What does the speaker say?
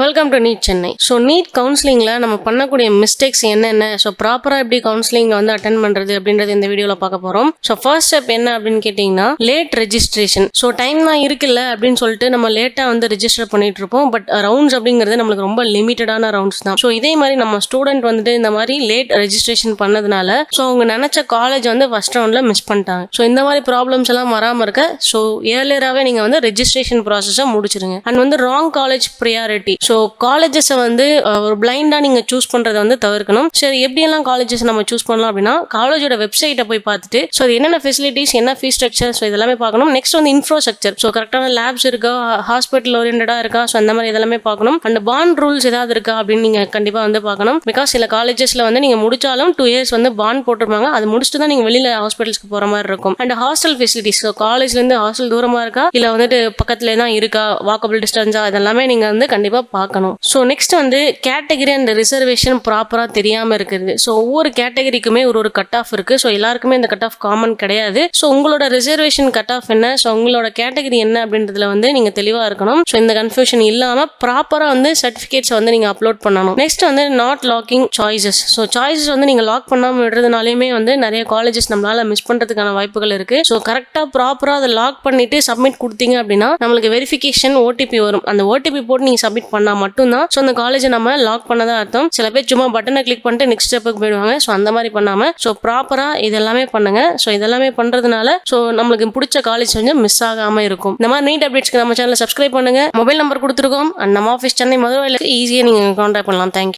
Welcome to NEET Chennai. So NEET கவுன்சிலிங்கில் நம்ம பண்ணக்கூடிய மிஸ்டேக்ஸ் என்னென்ன, ஸோ ப்ராப்பராக எப்படி கவுன்சிலிங் வந்து அட்டன் பண்ணுறது அப்படின்றது இந்த வீடியோவில் பார்க்க போகிறோம். ஸோ ஃபர்ஸ்ட் ஸ்டெப் என்ன அப்படின்னு கேட்டிங்கன்னா லேட் ரெஜிஸ்ட்ரேஷன். ஸோ டைம் தான் இருக்குல்ல அப்படின்னு சொல்லிட்டு நம்ம லேட்டாக வந்து ரெஜிஸ்டர் பண்ணிட்டு இருப்போம். பட் ரவுண்ட்ஸ் அப்படிங்கிறது நம்மளுக்கு ரொம்ப லிமிட்டடான ரவுண்ட்ஸ் தான். ஸோ இதே மாதிரி நம்ம ஸ்டூடெண்ட் வந்துட்டு இந்த மாதிரி லேட் ரெஜிஸ்ட்ரேஷன் பண்ணதுனால ஸோ அவங்க நினச்ச காலேஜ் வந்து ஃபர்ஸ்ட் ரவுண்டில் மிஸ் பண்ணிட்டாங்க. ஸோ இந்த மாதிரி ப்ராப்ளம்ஸ் எல்லாம் வராமல் இருக்க ஸோ ஏர்லியராகவே நீங்கள் வந்து ரெஜிஸ்ட்ரேஷன் ப்ராசஸை முடிச்சிருங்க. அண்ட் வந்து ராங் காலேஜ் ப்ரியாரிட்டி. ஸோ காலேஜஸை வந்து ஒரு பிளைண்டாக நீங்கள் சூஸ் பண்ணுறதை வந்து தவிர்க்கணும். சரி, எப்படியெல்லாம் காலேஜஸ் நம்ம சூஸ் பண்ணலாம் அப்படின்னா காலேஜோட வெப்சைட்டை போய் பார்த்துட்டு ஸோ அது என்னென்ன ஃபெசிலிட்டிஸ், என்ன ஃபீஸ் ஸ்ட்ரக்சர், ஸோ இதெல்லாமே பார்க்கணும். நெக்ஸ்ட் வந்து இன்ஃப்ராஸ்ட்ரக்சர். ஸோ கரெக்டான லேப்ஸ் இருக்கா, ஹாஸ்பிட்டல் ஓரியன்டாக இருக்கா, ஸோ அந்த மாதிரி இதெல்லாமே பார்க்கணும். அண்ட் பாண்ட் ரூல்ஸ் ஏதாவது இருக்கா அப்படின்னு நீங்கள் கண்டிப்பாக வந்து பார்க்கணும். பிகாஸ் சில காலேஜஸில் வந்து நீங்கள் முடிச்சாலும் 2 years வந்து பாண்ட் போட்டிருப்பாங்க. அது முடிச்சுட்டு தான் நீங்கள் வெளியில் ஹாஸ்பிட்டல்ஸ்க்கு போகிற மாதிரி இருக்கும். And hostel facilities. ஸோ காலேஜ்லேருந்து ஹாஸ்டல் தூரமாக இருக்கா இல்லை வந்துட்டு பக்கத்துலேயே தான் இருக்கா, வாக்கபிள் டிஸ்டன்ஸா, அதெல்லாமே நீங்கள் வந்து கண்டிப்பாக பார்க்கணும். ஸோ நெக்ஸ்ட் வந்து கேட்டகரி அண்ட் ரிசர்வேஷன் ப்ராப்பராக தெரியாமல் இருக்குது. ஸோ ஒவ்வொரு கேட்டகரிக்குமே ஒரு கட் ஆஃப் இருக்குது. ஸோ எல்லாருக்குமே இந்த கட் ஆஃப் காமன் கிடையாது. ஸோ உங்களோட ரிசர்வேஷன் கட் ஆஃப் என்ன, ஸோ உங்களோட கேட்டகரி என்ன அப்படின்றதுல வந்து நீங்கள் தெளிவாக இருக்கணும். ஸோ இந்த கன்ஃபியூஷன் இல்லாமல் ப்ராப்பராக வந்து சர்டிஃபிகேட்ஸ் வந்து நீங்கள் அப்லோட் பண்ணணும். நெக்ஸ்ட் வந்து not locking choices. So choices வந்து நீங்கள் லாக் பண்ணாமல் விடுறதுனாலையுமே வந்து நிறைய காலேஜஸ் நம்மளால மிஸ் பண்ணுறதுக்கான வாய்ப்புகள் இருக்குது. ஸோ கரெக்டாக ப்ராப்பராக அதை லாக் பண்ணிட்டு சப்மிட் கொடுத்தீங்க அப்படின்னா நம்மளுக்கு வெரிஃபிகேஷன் ஓடிபி வரும். அந்த ஓடிபி போட்டு நீங்கள் சப்மிட் பண்ணால் மட்டும்தான் ஸோ அந்த காலேஜை நம்ம லாக் பண்ணதான் அர்த்தம். சில பேர் சும்மா பட்டனை கிளிக் பண்ணிட்டு நெக்ஸ்ட் ஸ்டெப்புக்கு போயிடுவாங்க. ஸோ அந்த மாதிரி பண்ணாமல் ஸோ ப்ராப்பராக இதெல்லாமே பண்ணுங்க. ஸோ இதெல்லாமே பண்ணுறதுனால ஸோ நம்மளுக்கு பிடிச்ச காலேஜ் கொஞ்சம் மிஸ் ஆகாமல் இருக்கும். இந்த மாதிரி நீட் அப்டேட்ஸ்க்கு நம்ம சேனலை சப்ஸ்கிரைப் பண்ணுங்க. மொபைல் நம்பர் கொடுத்துருக்கோம். அண்ட் நம்ம ஆஃபீஸ் சென்னை மதுரையில் ஈஸியாக நீங்கள் கான்டாக்ட் பண்ணலாம். தேங்க்யூ.